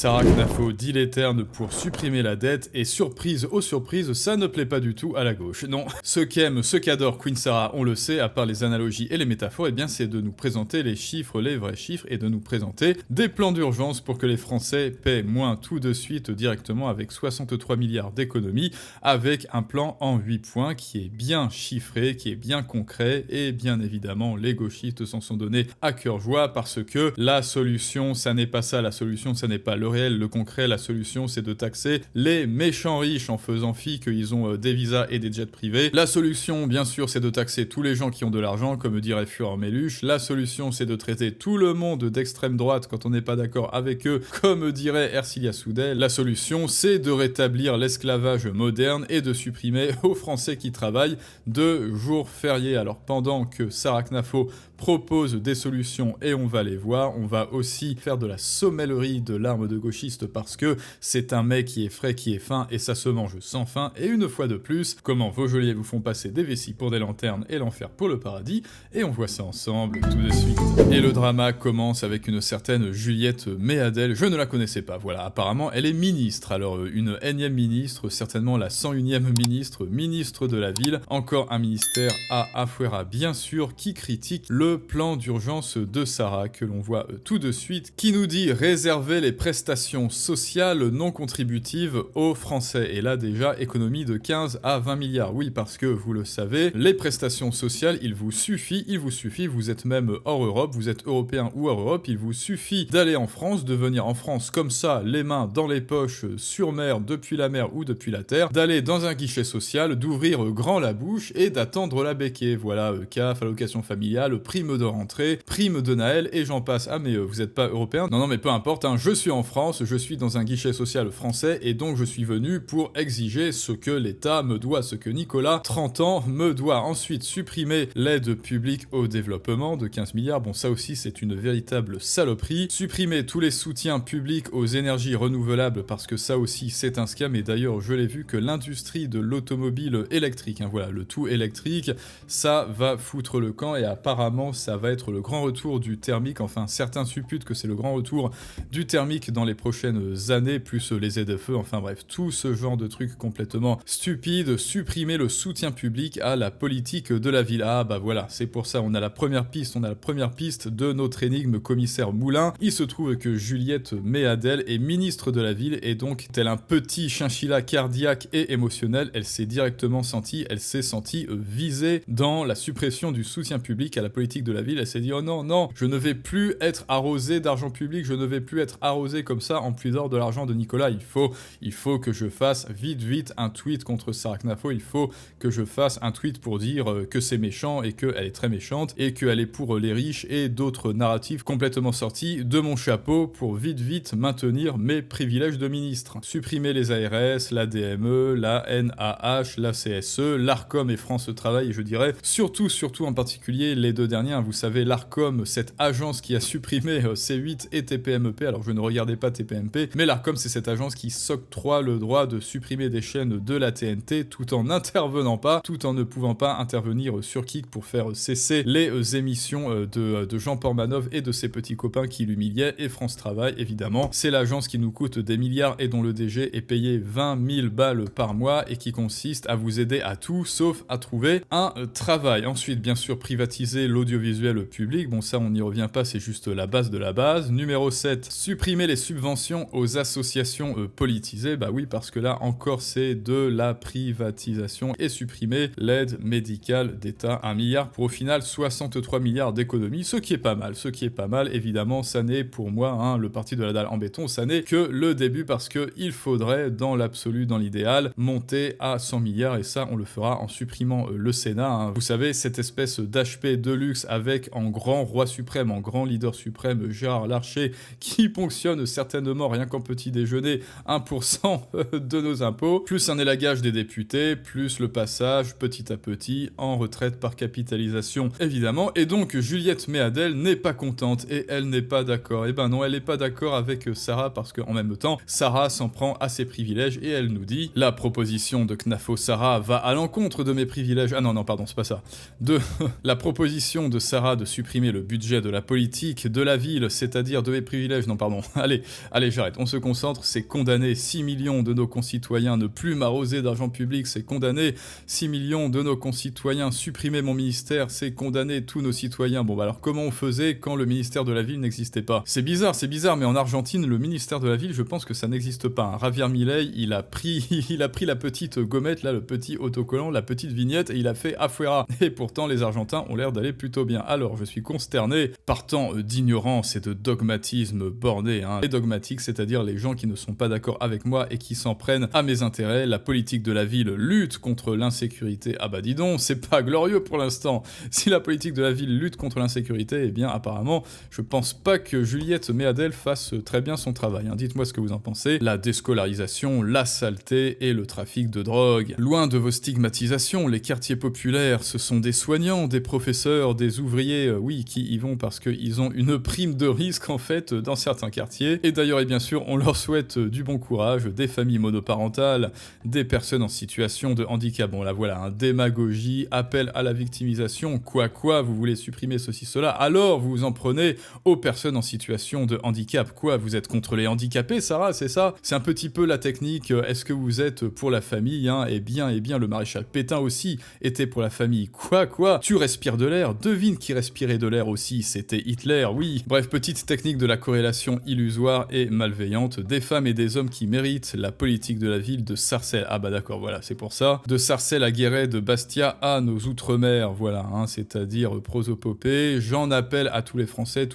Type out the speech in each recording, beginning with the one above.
Sarah Knafo dit les termes pour supprimer la dette et surprise aux surprises, ça ne plaît pas du tout à la gauche. Non, ce qu'aime, ce qu'adore Queen Sarah, on le sait, à part les analogies et les métaphores, eh bien c'est de nous présenter les chiffres, les vrais chiffres, et de nous présenter des plans d'urgence pour que les Français paient moins tout de suite directement avec 63 milliards d'économies, avec un plan en 8 points qui est bien chiffré, qui est bien concret, et bien évidemment les gauchistes s'en sont donnés à cœur joie parce que la solution, ça n'est pas ça, la solution, ça n'est pas le réel, le concret, la solution c'est de taxer les méchants riches en faisant fi qu'ils ont des visas et des jets privés. La solution, bien sûr, c'est de taxer tous les gens qui ont de l'argent, comme dirait Fureur Méluche. La solution, c'est de traiter tout le monde d'extrême droite quand on n'est pas d'accord avec eux, comme dirait Ercilia Soudet. La solution, c'est de rétablir l'esclavage moderne et de supprimer aux Français qui travaillent 2 jours fériés. Alors pendant que Sarah Knafo propose des solutions et on va les voir, on va aussi faire de la sommellerie de l'arme de gauchiste parce que c'est un mec qui est frais, qui est fin et ça se mange sans fin. Et une fois de plus, comment vos geôliers vous font passer des vessies pour des lanternes et l'enfer pour le paradis, et on voit ça ensemble tout de suite. Et le drama commence avec une certaine Juliette Méadel, je ne la connaissais pas, voilà, apparemment elle est ministre, alors une énième ministre, certainement la 101e ministre de la ville, encore un ministère à Afuera bien sûr, qui critique le plan d'urgence de Sarah, que l'on voit tout de suite, qui nous dit réserver les prestations sociales non contributives aux Français. Et là déjà, économie de 15 à 20 milliards. Oui, parce que vous le savez, les prestations sociales, il vous suffit, vous êtes même hors Europe, vous êtes européen ou hors Europe, il vous suffit d'aller en France, de venir en France comme ça, les mains dans les poches, sur mer, depuis la mer ou depuis la terre, d'aller dans un guichet social, d'ouvrir grand la bouche et d'attendre la béquée. Voilà, CAF, allocation familiale, prime de rentrée, prime de Naël, et j'en passe. Ah mais vous êtes pas européen? Non, mais peu importe, hein, je suis en France, je suis dans un guichet social français, et donc je suis venu pour exiger ce que l'État me doit, ce que Nicolas, 30 ans, me doit. Ensuite, supprimer l'aide publique au développement de 15 milliards, bon ça aussi c'est une véritable saloperie. Supprimer tous les soutiens publics aux énergies renouvelables, parce que ça aussi c'est un scam, et d'ailleurs je l'ai vu que l'industrie de l'automobile électrique, hein, voilà, le tout électrique, ça va foutre le camp, et apparemment ça va être le grand retour du thermique, enfin certains supputent que c'est le grand retour du thermique dans les prochaines années, plus les ZFE, enfin bref, tout ce genre de trucs complètement stupides. Supprimer le soutien public à la politique de la ville. Ah bah voilà, c'est pour ça, on a la première piste de notre énigme commissaire Moulin. Il se trouve que Juliette Méadel est ministre de la ville, et donc, tel un petit chinchilla cardiaque et émotionnel, elle s'est sentie visée dans la suppression du soutien public à la politique de la ville. Elle s'est dit, oh non, non, je ne vais plus être arrosé d'argent public, je ne vais plus être arrosé comme ça en plusieurs de l'argent de Nicolas, il faut que je fasse vite un tweet contre Sarah Knafo, il faut que je fasse un tweet pour dire que c'est méchant et qu'elle est très méchante et qu'elle est pour les riches, et d'autres narratifs complètement sortis de mon chapeau pour vite maintenir mes privilèges de ministre. Supprimer les ARS, la DME, la NAH, la CSE, l'ARCOM et France Travail, et je dirais surtout en particulier les 2 derniers, hein. Vous savez, l'ARCOM, cette agence qui a supprimé C8 et TPMP, alors je ne regardais pas TPMP, mais l'ARCOM c'est cette agence qui s'octroie le droit de supprimer des chaînes de la TNT tout en n'intervenant pas, tout en ne pouvant pas intervenir sur Kik pour faire cesser les émissions de Jean Portmanov et de ses petits copains qui l'humiliaient. Et France Travail, évidemment, c'est l'agence qui nous coûte des milliards et dont le DG est payé 20 000 balles par mois et qui consiste à vous aider à tout sauf à trouver un travail. Ensuite, bien sûr, privatiser l'audiovisuel public, bon ça on n'y revient pas, c'est juste la base de la base. Numéro 7, supprimer les subventions aux associations politisées, bah oui, parce que là encore c'est de la privatisation, et supprimer l'aide médicale d'État, 1 milliard pour au final 63 milliards d'économies, ce qui est pas mal, évidemment. Ça n'est pour moi, hein, le parti de la dalle en béton, ça n'est que le début, parce que il faudrait dans l'absolu, dans l'idéal, monter à 100 milliards, et ça on le fera en supprimant le Sénat, hein. Vous savez, cette espèce d'HP de luxe avec en grand roi suprême, en grand leader suprême, Gérard Larcher, qui ponctionne certainement rien qu'en petit déjeuner 1% de nos impôts, plus un élagage des députés, plus le passage petit à petit en retraite par capitalisation, évidemment. Et donc Juliette Méadel n'est pas contente, et elle n'est pas d'accord. Et ben non, elle n'est pas d'accord avec Sarah, parce qu'en même temps, Sarah s'en prend à ses privilèges, et elle nous dit, la proposition de Knafo Sarah va à l'encontre de mes privilèges. Ah non, pardon, c'est pas ça. La proposition de Sarah de supprimer le budget de la politique de la ville, c'est-à-dire de mes privilèges, non pardon, allez, Allez, j'arrête, on se concentre, c'est condamné. 6 millions de nos concitoyens ne plus m'arroser d'argent public, c'est condamné. 6 millions de nos concitoyens supprimer mon ministère, c'est condamné. Tous nos citoyens. Bon, bah alors comment on faisait quand le ministère de la Ville n'existait pas? C'est bizarre, mais en Argentine, le ministère de la Ville, je pense que ça n'existe pas. Hein. Javier Milei, il a pris la petite gommette, là, le petit autocollant, la petite vignette, et il a fait afuera. Et pourtant, les Argentins ont l'air d'aller plutôt bien. Alors, je suis consterné par tant d'ignorance et de dogmatisme borné. Hein. Les dogmatiques, c'est-à-dire les gens qui ne sont pas d'accord avec moi et qui s'en prennent à mes intérêts. La politique de la ville lutte contre l'insécurité. Ah bah dis donc, c'est pas glorieux pour l'instant. Si la politique de la ville lutte contre l'insécurité, eh bien apparemment, je pense pas que Juliette Méadel fasse très bien son travail. Hein. Dites-moi ce que vous en pensez. La déscolarisation, la saleté et le trafic de drogue. Loin de vos stigmatisations, les quartiers populaires, ce sont des soignants, des professeurs, des ouvriers, oui, qui y vont parce qu'ils ont une prime de risque en fait dans certains quartiers. Et d'ailleurs, et bien sûr, on leur souhaite du bon courage, des familles monoparentales, des personnes en situation de handicap. Bon là voilà, hein, démagogie, appel à la victimisation, quoi, vous voulez supprimer ceci, cela, alors vous vous en prenez aux personnes en situation de handicap. Quoi, vous êtes contre les handicapés, Sarah, c'est ça? C'est un petit peu la technique, est-ce que vous êtes pour la famille, hein? Eh bien, le maréchal Pétain aussi était pour la famille. Quoi? Tu respires de l'air, devine qui respirait de l'air aussi, c'était Hitler, oui. Bref, petite technique de la corrélation illusoire et malveillante, des femmes et des hommes qui méritent la politique de la ville de Sarcelles. Ah bah d'accord, voilà, c'est pour ça. De Sarcelles à Guéret, de Bastia à nos outre-mer, voilà, hein, c'est-à-dire prosopopée. J'en appelle à tous les Français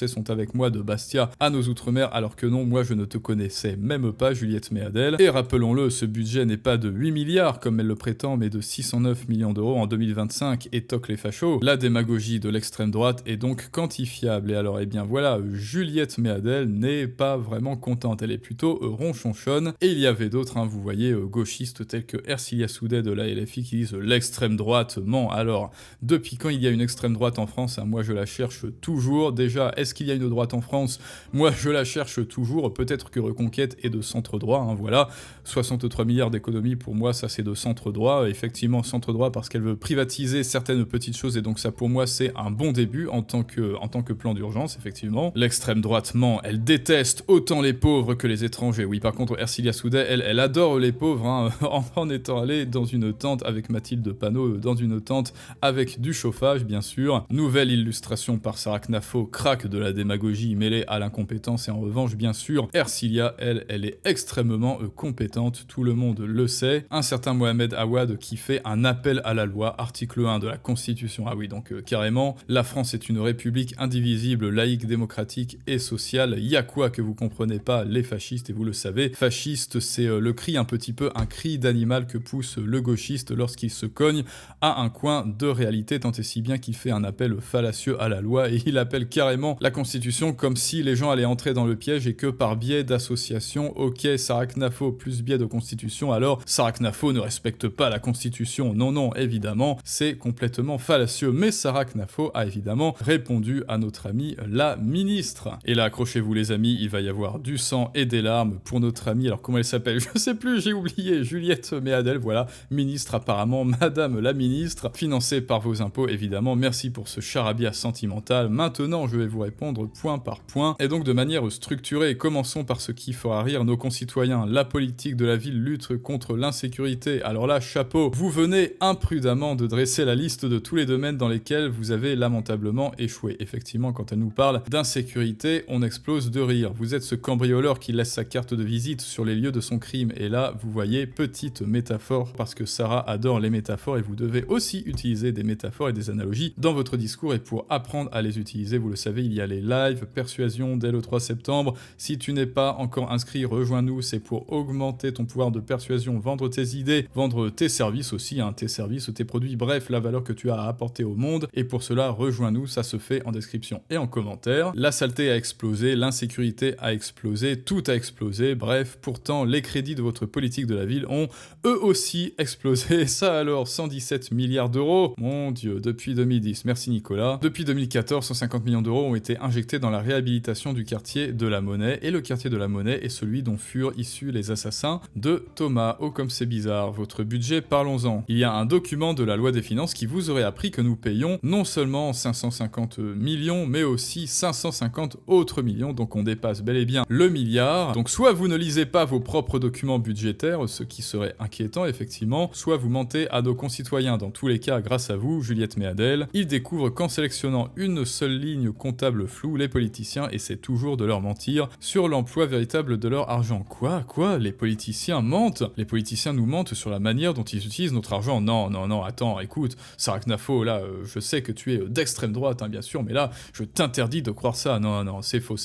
sont avec moi de Bastia à nos outre-mer, alors que non, moi je ne te connaissais même pas, Juliette Méadel. Et rappelons-le, ce budget n'est pas de 8 milliards comme elle le prétend, mais de 609 millions d'euros en 2025, et toque les fachos. La démagogie de l'extrême droite est donc quantifiable. Et alors, eh bien voilà, Juliette Méadel n'est pas vraiment contente, elle est plutôt ronchonchonne. Et il y avait d'autres, hein, vous voyez, gauchistes tels que Ercilia Soudet de la LFI qui disent l'extrême droite ment. Alors, depuis quand il y a une extrême droite en France, hein, moi je la cherche toujours. Déjà, est-ce qu'il y a une droite en France? Moi je la cherche toujours. Peut-être que Reconquête est de centre droit, hein, voilà. 63 milliards d'économies, pour moi, ça c'est de centre droit. Effectivement, centre droit parce qu'elle veut privatiser certaines petites choses, et donc ça pour moi c'est un bon début en tant que plan d'urgence, effectivement. L'extrême droite ment, elle déteste autant les pauvres que les étrangers. Oui, par contre, Ercilia Soudet, elle adore les pauvres, hein, en étant allée dans une tente avec Mathilde Panot, dans une tente avec du chauffage, bien sûr. Nouvelle illustration par Sarah Knafo, crack de la démagogie mêlée à l'incompétence, et en revanche, bien sûr, Ercilia, elle est extrêmement compétente, tout le monde le sait. Un certain Mohamed Awad qui fait un appel à la loi, article 1 de la Constitution. Ah oui, donc carrément, la France est une république indivisible, laïque, démocratique et sociale. Y a quoi que vous comprenez pas, les fascistes, et vous le savez. Fasciste, c'est le cri, un petit peu un cri d'animal que pousse le gauchiste lorsqu'il se cogne à un coin de réalité, tant et si bien qu'il fait un appel fallacieux à la loi, et il appelle carrément la Constitution comme si les gens allaient entrer dans le piège et que par biais d'association, ok, Sarah Knafo plus biais de Constitution, alors Sarah Knafo ne respecte pas la Constitution. Non, évidemment, c'est complètement fallacieux. Mais Sarah Knafo a évidemment répondu à notre amie la ministre. Et là, accrochez-vous les amis, il va y avoir du sang et des larmes pour notre amie, alors comment elle s'appelle? Je sais plus, j'ai oublié, Juliette Méadel, voilà, ministre apparemment, madame la ministre, financée par vos impôts évidemment, merci pour ce charabia sentimental. Maintenant, je vais vous répondre point par point, et donc de manière structurée. Commençons par ce qui fera rire nos concitoyens. La politique de la ville lutte contre l'insécurité. Alors là, chapeau, vous venez imprudemment de dresser la liste de tous les domaines dans lesquels vous avez lamentablement échoué. Effectivement, quand elle nous parle d'insécurité, on explose de rire. Vous êtes ce cambrioleur qui laisse sa carte de visite sur les lieux de son crime. Et là, vous voyez, petite métaphore, parce que Sarah adore les métaphores, et vous devez aussi utiliser des métaphores et des analogies dans votre discours, et pour apprendre à les utiliser, vous le savez, il y a les lives, persuasion dès le 3 septembre. Si tu n'es pas encore inscrit, rejoins-nous, c'est pour augmenter ton pouvoir de persuasion, vendre tes idées, vendre tes services aussi, hein, tes services, tes produits, bref, la valeur que tu as à apporter au monde, et pour cela, rejoins-nous, ça se fait en description et en commentaire. La saleté a explosé, l'insécurité a explosé, tout a explosé, bref, pourtant, les crédits de votre politique de la ville ont eux aussi explosé. Ça alors, 117 milliards d'euros, mon dieu, depuis 2010, merci Nicolas. Depuis 2014, 150 millions d'euros ont été injectés dans la réhabilitation du quartier de la Monnaie, et le quartier de la Monnaie est celui dont furent issus les assassins de Thomas. Oh comme c'est bizarre, votre budget, parlons-en. Il y a un document de la loi des finances qui vous aurait appris que nous payons non seulement 550 millions, mais aussi 550 autres millions, donc on dépasse dépasse bel et bien le milliard. Donc soit vous ne lisez pas vos propres documents budgétaires, ce qui serait inquiétant effectivement, soit vous mentez à nos concitoyens. Dans tous les cas, grâce à vous, Juliette Méadel, ils découvrent qu'en sélectionnant une seule ligne comptable floue, les politiciens essaient toujours de leur mentir sur l'emploi véritable de leur argent. Quoi? Les politiciens mentent? Les politiciens nous mentent sur la manière dont ils utilisent notre argent? Non, attends, écoute, Sarah Knafo, là, je sais que tu es d'extrême droite, hein, bien sûr, mais là, je t'interdis de croire ça. Non, c'est faux.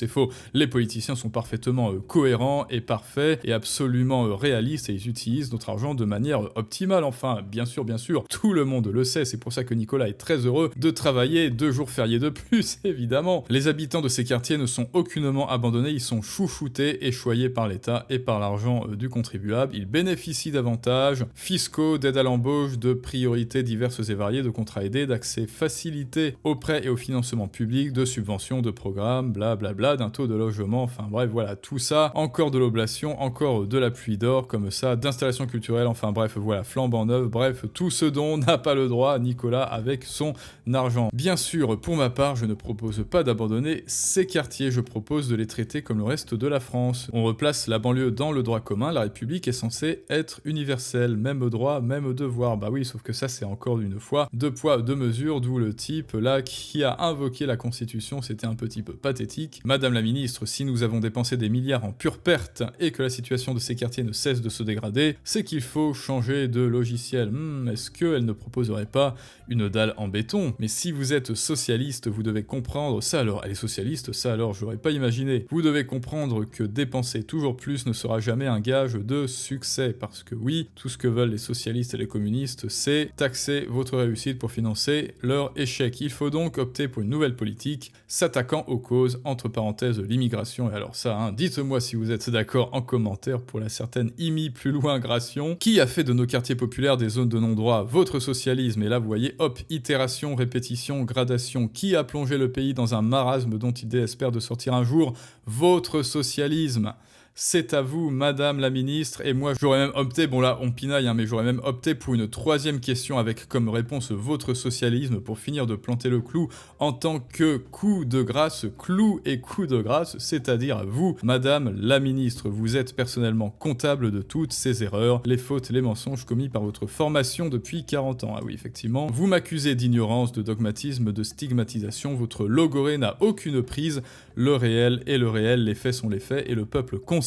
Les politiciens sont parfaitement cohérents et parfaits et absolument réalistes et ils utilisent notre argent de manière optimale. Enfin, bien sûr, tout le monde le sait. C'est pour ça que Nicolas est très heureux de travailler 2 jours fériés de plus, évidemment. Les habitants de ces quartiers ne sont aucunement abandonnés, ils sont chouchoutés et choyés par l'État et par l'argent du contribuable. Ils bénéficient d'avantages fiscaux, d'aides à l'embauche, de priorités diverses et variées, de contrats aidés, d'accès facilité aux prêts et au financement public, de subventions, de programmes, blablabla, d'un taux de logement, enfin bref, voilà, tout ça, encore de l'oblation, encore de la pluie d'or, comme ça, d'installations culturelles, enfin bref, voilà, flambant neuf, bref, tout ce dont n'a pas le droit Nicolas avec son argent. Bien sûr, pour ma part, je ne propose pas d'abandonner ces quartiers, je propose de les traiter comme le reste de la France. On replace la banlieue dans le droit commun, la République est censée être universelle, même droit, même devoir. Bah oui, sauf que ça c'est encore une fois 2 poids, 2 mesures, d'où le type là qui a invoqué la Constitution, c'était un petit peu pathétique. Madame la ministre, si nous avons dépensé des milliards en pure perte et que la situation de ces quartiers ne cesse de se dégrader, c'est qu'il faut changer de logiciel. Est-ce qu'elle ne proposerait pas une dalle en béton? Mais si vous êtes socialiste, vous devez comprendre ça alors. Elle est socialiste, ça alors, j'aurais pas imaginé. Vous devez comprendre que dépenser toujours plus ne sera jamais un gage de succès. Parce que oui, tout ce que veulent les socialistes et les communistes, c'est taxer votre réussite pour financer leur échec. Il faut donc opter pour une nouvelle politique, s'attaquant aux causes, entre parenthèses, l'immigration. Et alors ça, dites-moi si vous êtes d'accord en commentaire pour la certaine IMI plus loin Gration, qui a fait de nos quartiers populaires des zones de non-droit votre socialisme. Et là, vous voyez, hop, itération, répétition, gradation. Qui a plongé le pays dans un marasme dont il espère de sortir un jour? Votre socialisme. C'est à vous, madame la ministre, et moi j'aurais même opté, bon là on pinaille, mais j'aurais même opté pour une 3e question avec comme réponse votre socialisme pour finir de planter le clou en tant que coup de grâce, clou et coup de grâce, c'est-à-dire vous, madame la ministre, vous êtes personnellement comptable de toutes ces erreurs, les fautes, les mensonges commis par votre formation depuis 40 ans. Ah oui, effectivement, vous m'accusez d'ignorance, de dogmatisme, de stigmatisation, votre logorée n'a aucune prise, le réel est le réel, les faits sont les faits, et le peuple constate,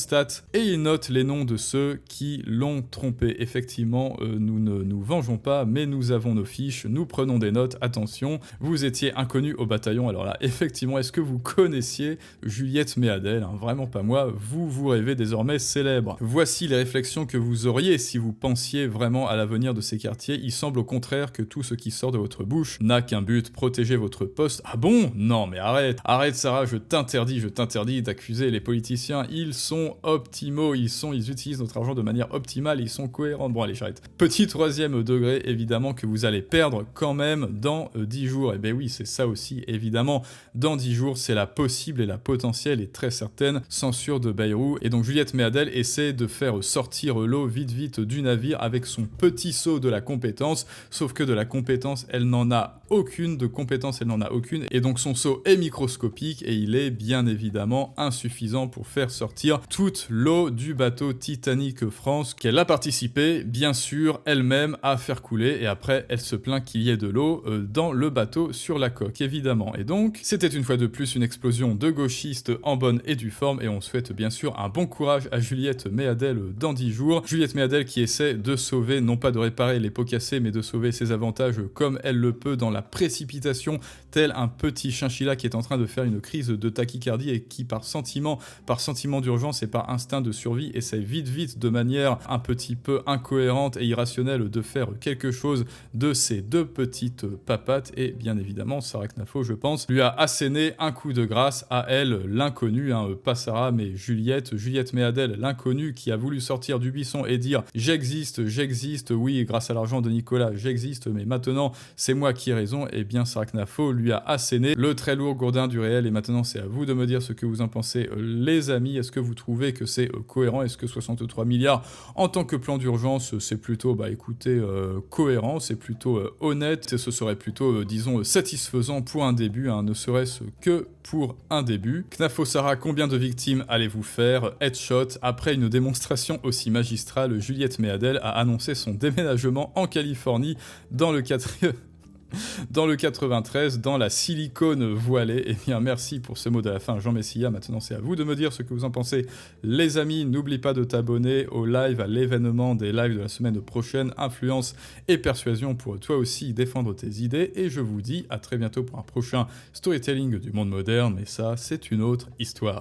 et il note les noms de ceux qui l'ont trompé. Effectivement, nous ne nous vengeons pas, mais nous avons nos fiches, nous prenons des notes, attention, vous étiez inconnu au bataillon, alors là, effectivement, est-ce que vous connaissiez Juliette Méadel? Vraiment pas moi, vous rêvez désormais célèbre. Voici les réflexions que vous auriez si vous pensiez vraiment à l'avenir de ces quartiers, il semble au contraire que tout ce qui sort de votre bouche n'a qu'un but, protéger votre poste. Ah bon? Non mais arrête Sarah, je t'interdis d'accuser les politiciens, ils sont optimaux, ils utilisent notre argent de manière optimale, ils sont cohérents. Bon allez, j'arrête. Petit 3e degré, évidemment que vous allez perdre quand même dans 10 jours. Et ben oui, c'est ça aussi, évidemment. Dans 10 jours, c'est la possible et la potentielle et très certaine censure de Bayrou. Et donc Juliette Méadel essaie de faire sortir l'eau vite du navire avec son petit seau de la compétence, sauf que de la compétence, elle n'en a aucune, de compétence, elle n'en a aucune, et donc son seau est microscopique et il est bien évidemment insuffisant pour faire sortir toute l'eau du bateau Titanic France qu'elle a participé, bien sûr, elle-même à faire couler, et après elle se plaint qu'il y ait de l'eau dans le bateau sur la coque, évidemment. Et donc, c'était une fois de plus une explosion de gauchistes en bonne et due forme, et on souhaite bien sûr un bon courage à Juliette Méadel dans 10 jours. Juliette Méadel qui essaie de sauver, non pas de réparer les pots cassés, mais de sauver ses avantages comme elle le peut dans la précipitation, tel un petit chinchilla qui est en train de faire une crise de tachycardie et qui par sentiment d'urgence et par instinct de survie essaie vite de manière un petit peu incohérente et irrationnelle de faire quelque chose de ces 2 petites papates, et bien évidemment Sarah Knafo, je pense, lui a asséné un coup de grâce à elle, l'inconnue, pas Sarah mais Juliette Méadel, l'inconnue qui a voulu sortir du buisson et dire j'existe, oui grâce à l'argent de Nicolas j'existe, mais maintenant c'est moi qui ai raison. Et bien Sarah Knafo lui a asséné le très lourd gourdin du réel, et maintenant c'est à vous de me dire ce que vous en pensez les amis. Est-ce que vous trouvez trouvez que c'est cohérent? Est-ce que 63 milliards en tant que plan d'urgence, c'est plutôt, écoutez, cohérent, c'est plutôt honnête, et ce serait plutôt, disons, satisfaisant pour un début, hein, ne serait-ce que pour un début. Knafo Sarah, combien de victimes allez-vous faire? Headshot. Après une démonstration aussi magistrale, Juliette Méadel a annoncé son déménagement en Californie dans le 93, dans la silicone voilée. Eh bien, merci pour ce mot de la fin, Jean Messia. Maintenant, c'est à vous de me dire ce que vous en pensez. Les amis, n'oublie pas de t'abonner au live, à l'événement des lives de la semaine prochaine, influence et persuasion pour toi aussi défendre tes idées. Et je vous dis à très bientôt pour un prochain storytelling du monde moderne, mais ça, c'est une autre histoire.